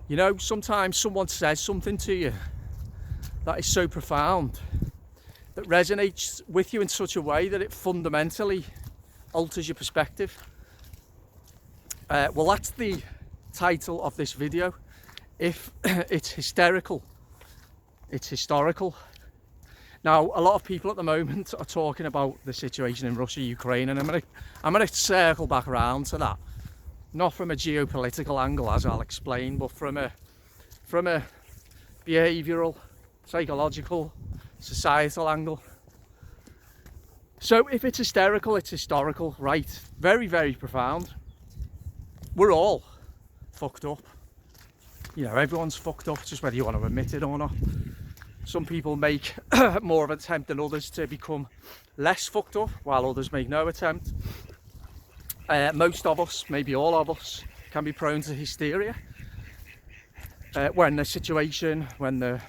You know, sometimes someone says something to you that is so profound, that resonates with you in such a way that it fundamentally alters your perspective. Well, that's the title of this video. If it's hysterical, it's historical. Now, a lot of people at the moment are talking about the situation in Russia, Ukraine, and I'm gonna circle back around to that. Not from a geopolitical angle, as I'll explain, but from a behavioural, psychological, societal angle. So if it's hysterical, it's historical, right? Very, very profound. We're all fucked up. You know, everyone's fucked up, just whether you want to admit it or not. Some people make more of an attempt than others to become less fucked up, while others make no attempt. Most of us, maybe all of us, can be prone to hysteria. When the situation, when the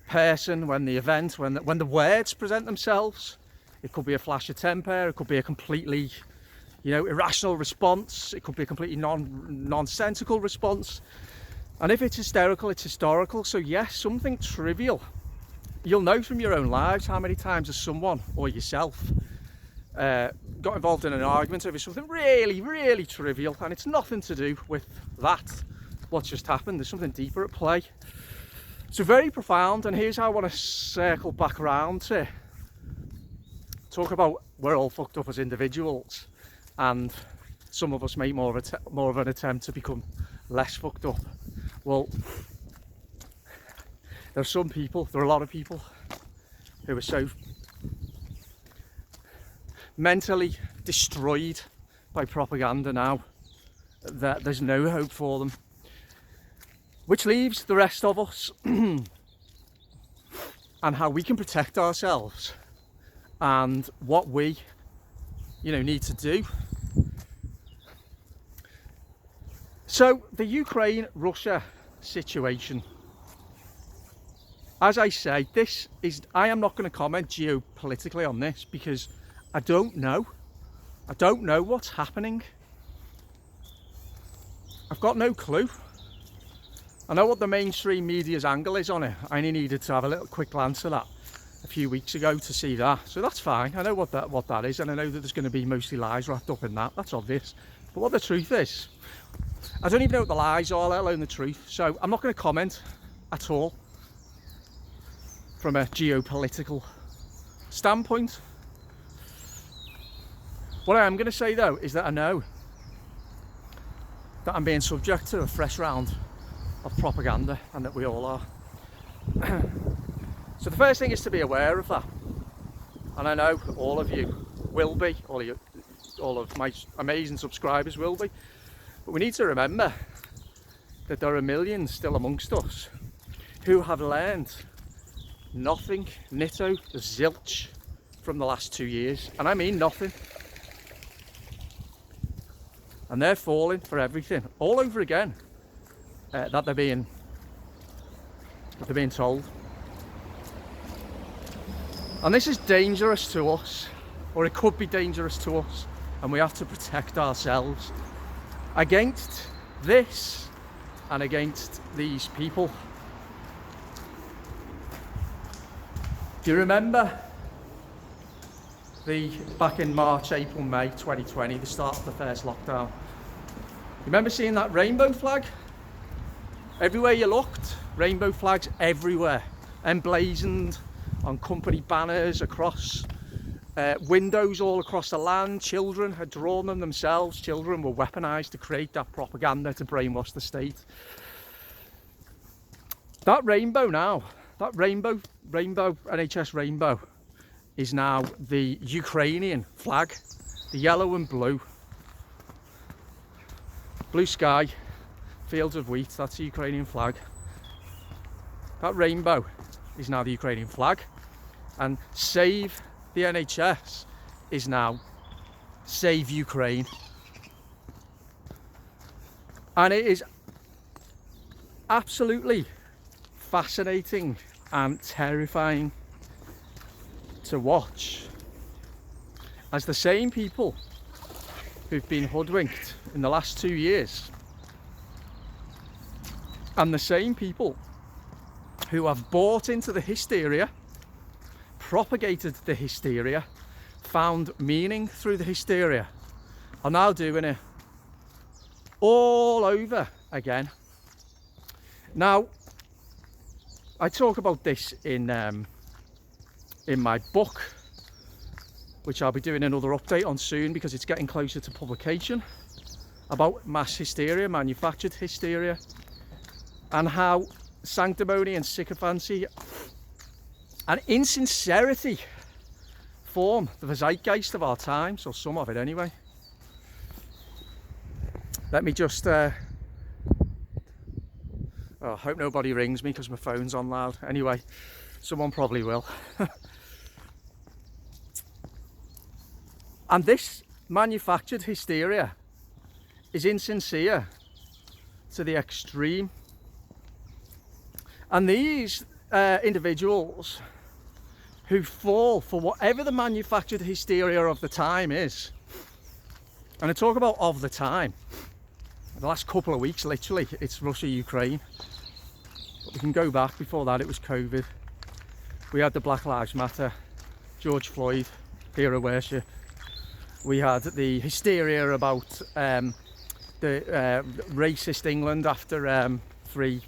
person, when the event, when the words present themselves. It could be a flash of temper, it could be a completely, you know, irrational response, it could be a completely nonsensical response. And if it's hysterical, it's historical. So yes, something trivial. You'll know from your own lives how many times has someone or yourself got involved in an argument over something really, really trivial, and it's nothing to do with that, what's just happened. There's something deeper at play. So very profound, and here's how I want to circle back around to talk about we're all fucked up as individuals, and some of us make more of an attempt to become less fucked up. Well, there are a lot of people who are so mentally destroyed by propaganda now that there's no hope for them, which leaves the rest of us and how we can protect ourselves and what we, you know, need to do. So the Ukraine-Russia situation, as I say, I am not going to comment geopolitically on this because I don't know what's happening. I've got no clue. I know what the mainstream media's angle is on it. I only needed to have a little quick glance at that a few weeks ago to see that. So that's fine. I know what that is, and I know that there's going to be mostly lies wrapped up in that. That's obvious. But what the truth is, I don't even know what the lies are, let alone the truth. So I'm not going to comment at all from a geopolitical standpoint. What I am going to say though is that I know that I'm being subject to a fresh round of propaganda, and that we all are. So the first thing is to be aware of that, and I know all of you will be, all of my amazing subscribers will be, but we need to remember that there are millions still amongst us who have learned nothing, nitto, zilch from the last 2 years, and I mean nothing. And they're falling for everything all over again that they're being told. And this is dangerous to us, or it could be dangerous to us, and we have to protect ourselves against this and against these people. Do you remember back in March, April, May 2020, the start of the first lockdown? Remember seeing that rainbow flag? Everywhere you looked, rainbow flags everywhere, emblazoned on company banners across windows all across the land. Children had drawn them themselves. Children were weaponized to create that propaganda to brainwash the state. That rainbow now, that rainbow NHS rainbow, is now the Ukrainian flag, the yellow and blue. Blue sky, fields of wheat, that's the Ukrainian flag. That rainbow is now the Ukrainian flag, and Save the NHS is now Save Ukraine. And it is absolutely fascinating and terrifying to watch as the same people who've been hoodwinked in the last 2 years And the same people who have bought into the hysteria, propagated the hysteria, found meaning through the hysteria, are now doing it all over again. Now, I talk about this in my book, which I'll be doing another update on soon because it's getting closer to publication, about mass hysteria, manufactured hysteria, and how sanctimony and sycophancy and insincerity form the zeitgeist of our times, or some of it anyway. Let me just I hope nobody rings me because my phone's on loud. Anyway, someone probably will. And this manufactured hysteria is insincere to the extreme. And these individuals who fall for whatever the manufactured hysteria of the time is, and I talk about of the time, the last couple of weeks, literally, it's Russia, Ukraine. But we can go back. Before that, it was COVID. We had the Black Lives Matter, George Floyd, hero worship. We had the hysteria about the racist England after 3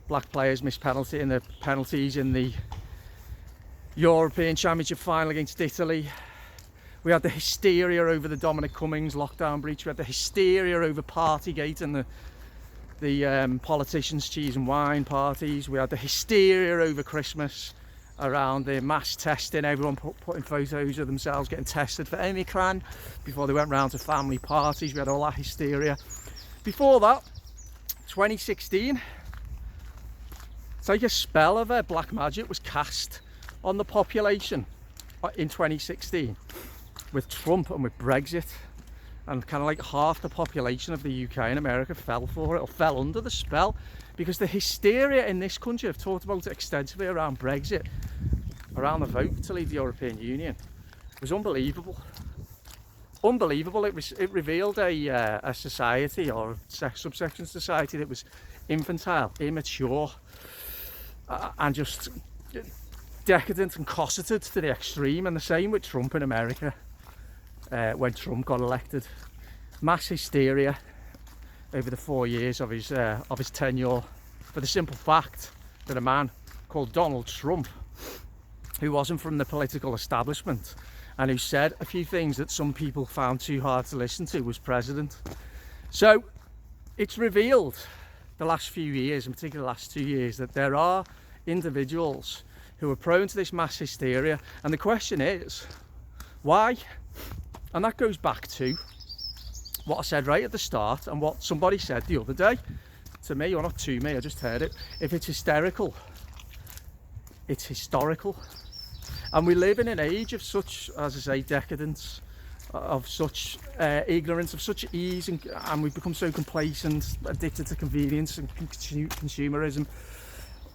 black players missed penalty in the penalties in the European Championship final against Italy. We had the hysteria over the Dominic Cummings lockdown breach. We had the hysteria over Partygate and the politicians' cheese and wine parties. We had the hysteria over Christmas around the mass testing, everyone putting photos of themselves getting tested for Omicron before they went round to family parties. We had all that hysteria. Before that, 2016, it's like a spell of black magic was cast on the population in 2016 with Trump and with Brexit, and kind of like half the population of the UK and America fell for it, or fell under the spell, because the hysteria in this country, I've talked about it extensively around Brexit, around the vote to leave the European Union, was unbelievable. Unbelievable. It revealed a society, or a subsection society, that was infantile, immature, and just decadent and cosseted to the extreme. And the same with Trump in America. When Trump got elected, mass hysteria over the 4 years of his tenure, for the simple fact that a man called Donald Trump, who wasn't from the political establishment and who said a few things that some people found too hard to listen to, was president. So it's revealed the last few years, in particular the last 2 years, that there are individuals who are prone to this mass hysteria, and the question is, why? And that goes back to what I said right at the start, and what somebody said the other day to me, or not to me, I just heard it. If it's hysterical, it's historical. And we live in an age of such, as I say, decadence, of such ignorance, of such ease, and we've become so complacent, addicted to convenience and consumerism,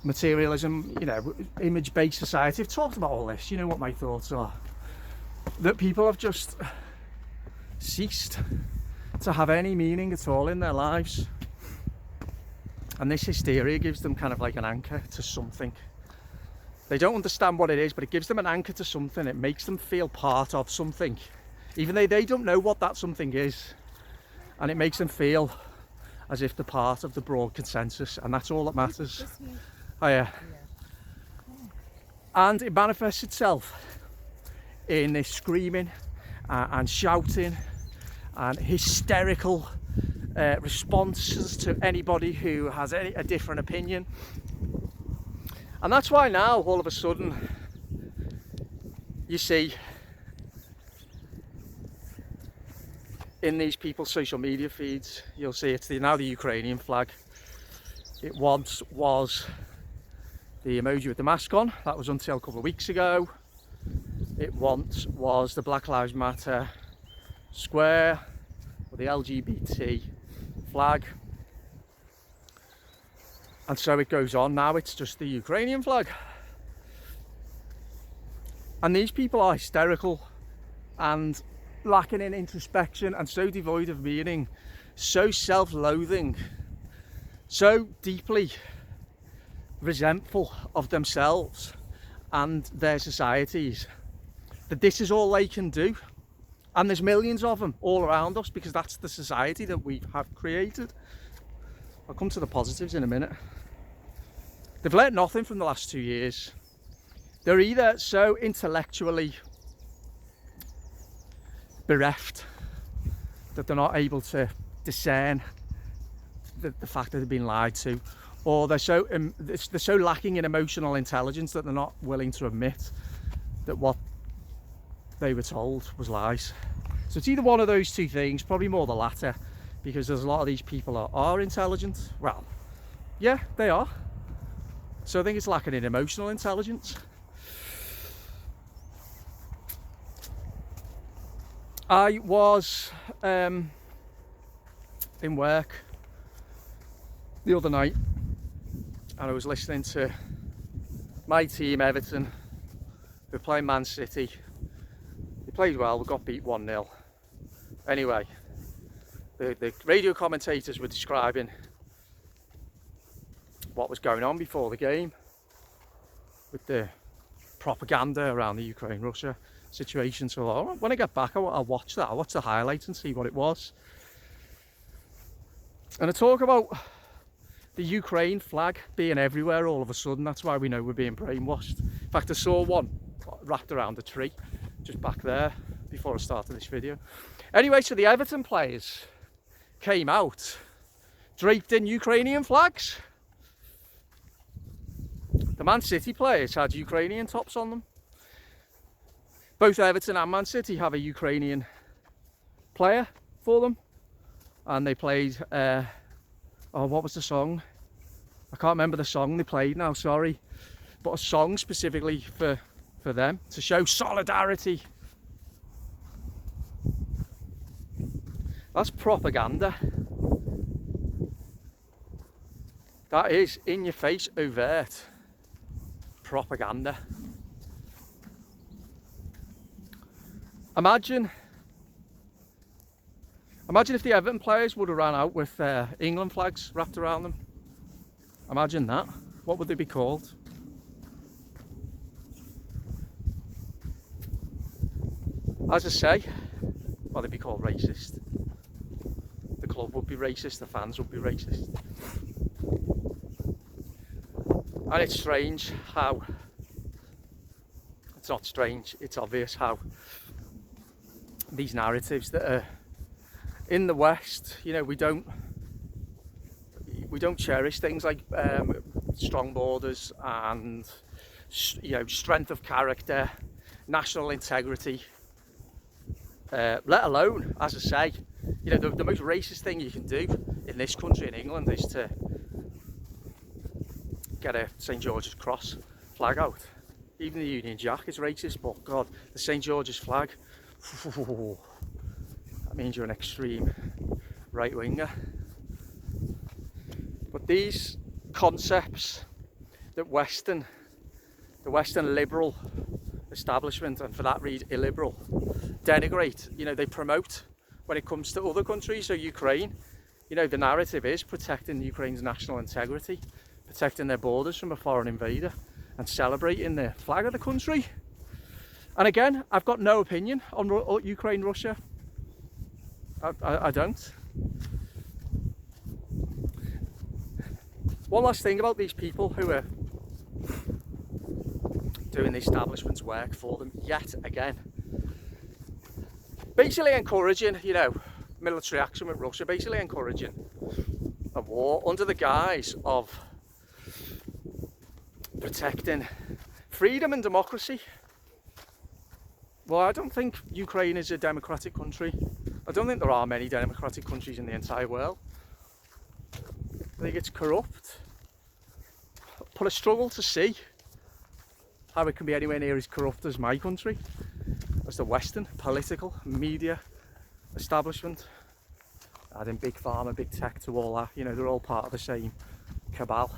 materialism, you know, image-based society. I've talked about all this, you know what my thoughts are. That people have just ceased to have any meaning at all in their lives, and this hysteria gives them kind of like an anchor to something. They don't understand what it is, but it gives them an anchor to something. It makes them feel part of something, even though they don't know what that something is, and it makes them feel as if they're part of the broad consensus, and that's all that matters. Oh yeah. And it manifests itself in this screaming and shouting and hysterical responses to anybody who has a different opinion. And that's why now, all of a sudden, you see in these people's social media feeds, you'll see it's now the Ukrainian flag. It once was the emoji with the mask on. That was until a couple of weeks ago. It once was the Black Lives Matter square, or the LGBT flag. And so it goes on. Now it's just the Ukrainian flag. And these people are hysterical and lacking in introspection, and so devoid of meaning, so self-loathing, so deeply resentful of themselves and their societies that this is all they can do. And there's millions of them all around us because that's the society that we have created. I'll come to the positives in a minute. They've learnt nothing from the last 2 years. They're either so intellectually bereft that they're not able to discern the fact that they've been lied to, or they're so lacking in emotional intelligence that they're not willing to admit that what they were told was lies. So it's either one of those two things, probably more the latter, because there's a lot of these people are intelligent. Well, yeah, they are. So I think it's lacking in emotional intelligence. I was in work the other night and I was listening to my team, Everton, who were playing Man City. They played well, we got beat 1-0. Anyway, the radio commentators were describing what was going on before the game with the propaganda around the Ukraine-Russia situation. So when I get back, I'll watch that. I'll watch the highlights and see what it was. And I talk about the Ukraine flag being everywhere all of a sudden. That's why we know we're being brainwashed. In fact, I saw one wrapped around a tree just back there before I started this video. Anyway, so the Everton players came out draped in Ukrainian flags. The Man City players had Ukrainian tops on them. Both Everton and Man City have a Ukrainian player for them. And they played, what was the song? I can't remember the song they played now, sorry. But a song specifically for them to show solidarity. That's propaganda. That is in your face, overt propaganda. Imagine if the Everton players would have ran out with England flags wrapped around them. Imagine that. What would they be called? As I say, well, they'd be called racist. The club would be racist, the fans would be racist. And it's strange how, it's not strange, it's obvious how these narratives that are in the West, you know, we don't cherish things like strong borders and, you know, strength of character, national integrity, let alone, as I say, you know, the most racist thing you can do in this country, in England, is to get a St George's Cross flag out. Even the Union Jack is racist, but God, the St George's flag, that means you're an extreme right-winger. But these concepts that the Western liberal establishment, and for that read illiberal, denigrate, you know, they promote when it comes to other countries. So Ukraine, you know, the narrative is protecting Ukraine's national integrity, protecting their borders from a foreign invader, and celebrating the flag of the country. And again, I've got no opinion on Ukraine, Russia. I don't. One last thing about these people who are doing the establishment's work for them yet again. Basically encouraging, you know, military action with Russia, basically encouraging a war under the guise of protecting freedom and democracy. Well, I don't think Ukraine is a democratic country. I don't think there are many democratic countries in the entire world. I think it's corrupt. But I struggle to see how it can be anywhere near as corrupt as my country, as the Western political media establishment. Adding big pharma, big tech to all that, you know, they're all part of the same cabal.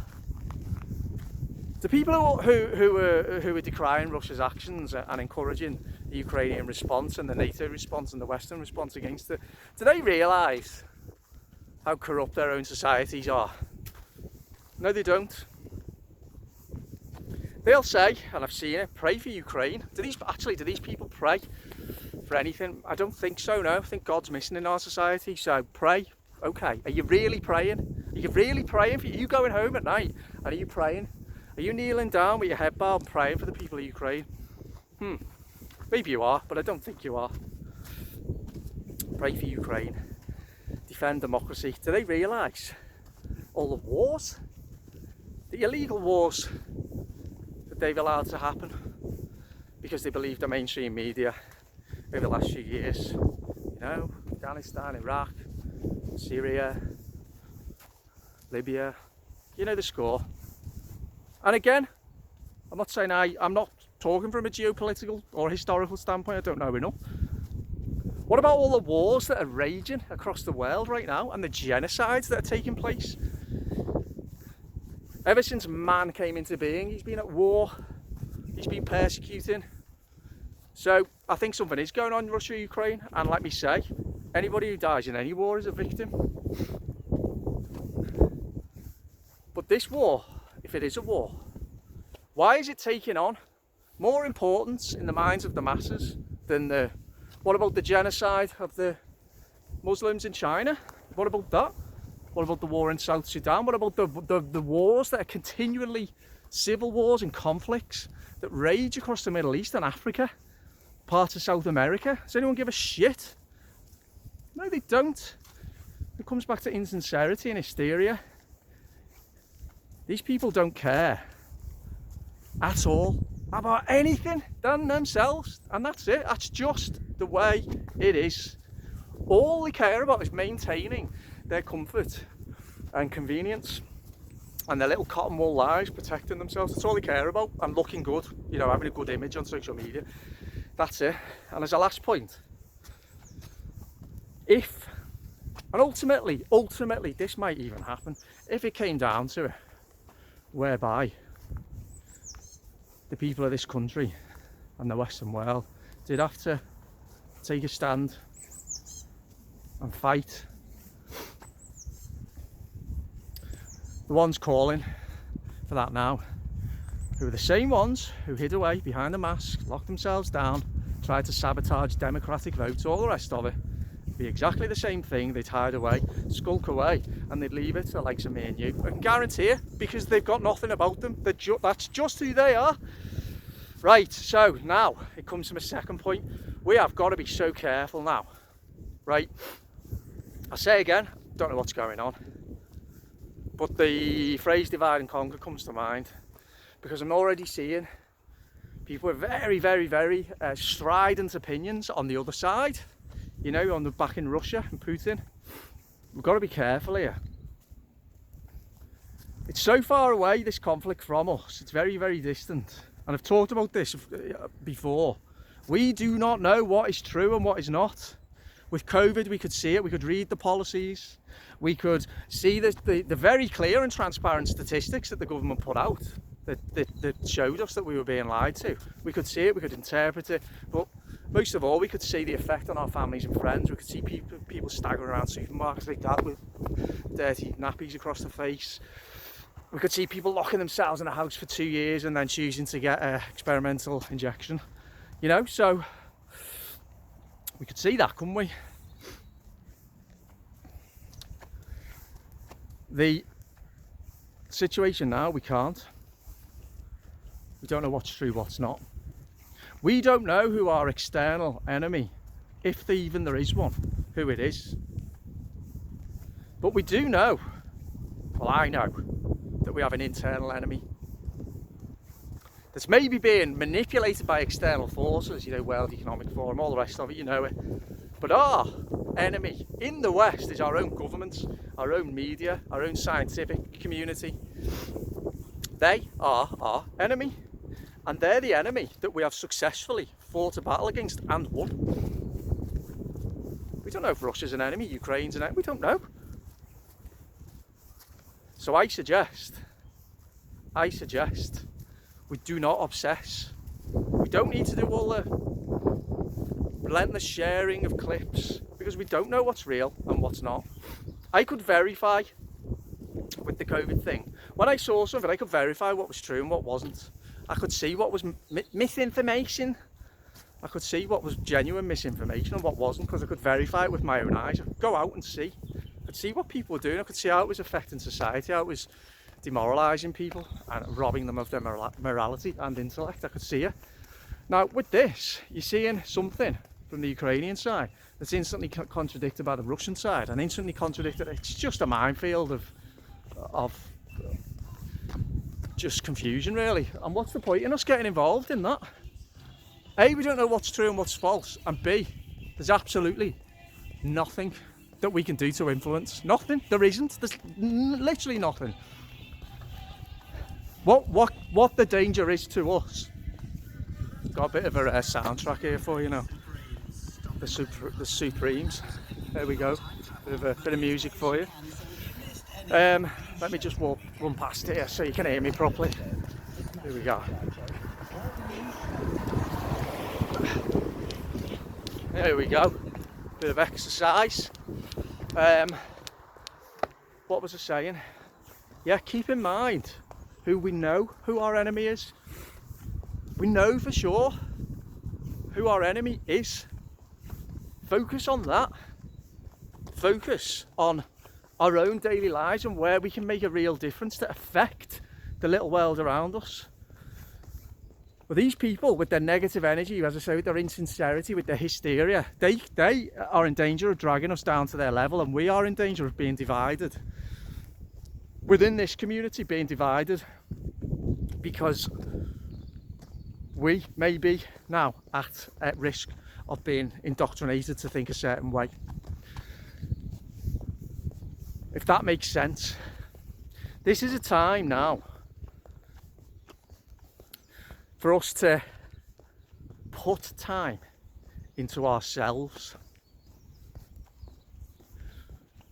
The people who are decrying Russia's actions and encouraging the Ukrainian response and the NATO response and the Western response against it, do they realise how corrupt their own societies are? No, they don't. They'll say, and I've seen it, pray for Ukraine. Do these people pray for anything? I don't think so, no. I think God's missing in our society, so pray. Okay, are you really praying? Are you really praying? Are you going home at night and are you praying? Are you kneeling down with your head bowed praying for the people of Ukraine? Maybe you are, but I don't think you are. Pray for Ukraine. Defend democracy. Do they realise all the wars? The illegal wars that they've allowed to happen because they believe the mainstream media over the last few years. You know, Afghanistan, Iraq, Syria, Libya, you know the score. And again, I'm not saying I'm not talking from a geopolitical or historical standpoint, I don't know enough. What about all the wars that are raging across the world right now and the genocides that are taking place? Ever since man came into being, he's been at war, he's been persecuting. So I think something is going on in Russia, Ukraine, and like me say, anybody who dies in any war is a victim. But this war, if it is a war, why is it taking on more importance in the minds of the masses than what about the genocide of the Muslims in China? What about that? What about the war in South Sudan? What about the wars that are continually civil wars and conflicts that rage across the Middle East and Africa, parts of South America? Does anyone give a shit? No, they don't. It comes back to insincerity and hysteria. These people don't care at all about anything than themselves, and that's it. That's just the way it is. All they care about is maintaining their comfort and convenience and their little cotton wool lives, protecting themselves. That's all they care about, and looking good, you know, having a good image on social media. That's it. And as a last point, if, and ultimately this might even happen, if it came down to it, whereby the people of this country and the Western world did have to take a stand and fight, the ones calling for that now, who are the same ones who hid away behind the mask, locked themselves down, tried to sabotage democratic votes, all the rest of it, be exactly the same thing. They'd hide away, skulk away, and they'd leave it to the likes of me and you. I can guarantee it, because they've got nothing about them. That's just who they are. Right, so now it comes to my second point. We have got to be so careful now. Right, I say again, don't know what's going on, but the phrase divide and conquer comes to mind, because I'm already seeing people with very, very, very strident opinions on the other side, you know, on the back in Russia and Putin. We've got to be careful here. It's so far away, this conflict, from us. It's very, very distant. And I've talked about this before. We do not know what is true and what is not. With COVID, we could see it, we could read the policies, we could see the very clear and transparent statistics that the government put out that showed us that we were being lied to. We could see it, we could interpret it, but most of all, we could see the effect on our families and friends. We could see people staggering around supermarkets like that with dirty nappies across the face. We could see people locking themselves in a house for 2 years and then choosing to get an experimental injection. You know, so we could see that, couldn't we? The situation now, we can't. We don't know what's true, what's not. We don't know who our external enemy, if even there is one, who it is. But we do know, well, I know, that we have an internal enemy that's maybe being manipulated by external forces, you know, World Economic Forum, all the rest of it, you know it. But our enemy in the West is our own governments, our own media, our own scientific community. They are our enemy, and they're the enemy that we have successfully fought a battle against and won. We don't know if Russia's an enemy, Ukraine's an enemy, we don't know. So I suggest we do not obsess. We don't need to do all the relentless sharing of clips, because we don't know what's real and what's not. I could verify with the COVID thing When I saw something, I could verify what was true and what wasn't. I could see what was misinformation. I could see what was genuine misinformation and what wasn't, because I could verify it with my own eyes. I could go out and see. I could see what people were doing. I could see how it was affecting society, how it was demoralising people and robbing them of their morality and intellect. I could see it. Now with this, you're seeing something from the Ukrainian side that's instantly contradicted by the Russian side, and instantly contradicted. It's just a minefield of just confusion, really. And what's the point in us getting involved in that? A, we don't know what's true and what's false, and B, there's absolutely nothing that we can do to influence. Nothing. There isn't. There's literally nothing. What the danger is to us. Got a bit of a soundtrack here for you now. The Supremes. There we go. Bit of music for you. Let me just run past here so you can hear me properly. Here we go. There we go. Bit of exercise. What was I saying? Yeah, keep in mind who we know, who our enemy is. We know for sure who our enemy is. Focus on that. Focus on our own daily lives and where we can make a real difference to affect the little world around us. Well, these people with their negative energy, as I say, with their insincerity, with their hysteria, they are in danger of dragging us down to their level, and we are in danger of being divided. Within this community, being divided because we may be now at risk of being indoctrinated to think a certain way. If that makes sense. This is a time now for us to put time into ourselves,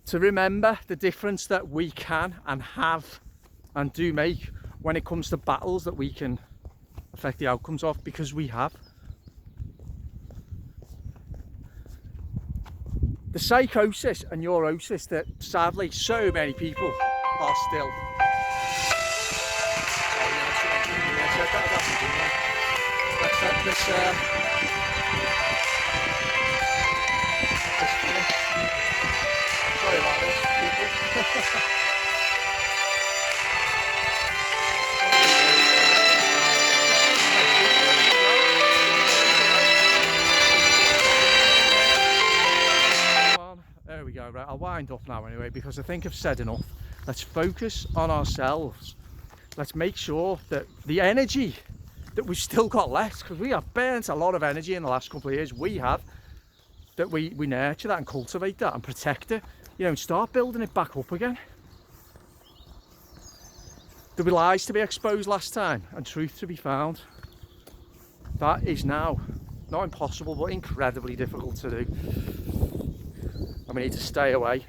to remember the difference that we can and have and do make when it comes to battles that we can affect the outcomes of, because we have. The psychosis and neurosis that sadly so many people are still. Sorry about this, people. There we go. Right, I'll wind up now anyway, because I think I've said enough. Let's focus on ourselves. Let's make sure that the energy that we've still got left, because we have burnt a lot of energy in the last couple of years, we have, that we nurture that and cultivate that and protect it, you know, and start building it back up again. There were lies to be exposed last time and truth to be found. That is now not impossible, but incredibly difficult to do. And we need to stay away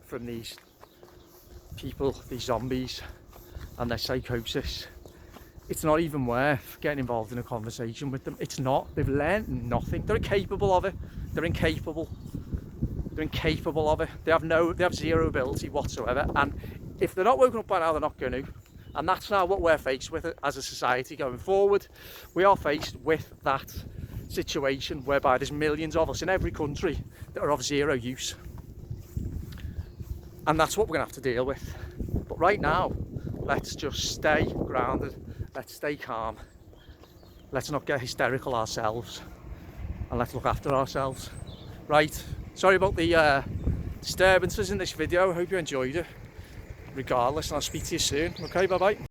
from these people, these zombies and their psychosis. It's not even worth getting involved in a conversation with them. It's not. They've learned nothing. They're incapable of it. They're incapable. They're incapable of it. They have zero ability whatsoever. And if they're not woken up by now, they're not going to. And that's now what we're faced with as a society going forward. We are faced with that situation whereby there's millions of us in every country that are of zero use, and that's what we're gonna have to deal with. But right now, let's just stay grounded, let's stay calm, let's not get hysterical ourselves, and let's look after ourselves. Right, sorry about the disturbances in this video. I hope you enjoyed it regardless, and I'll speak to you soon. Okay, bye bye.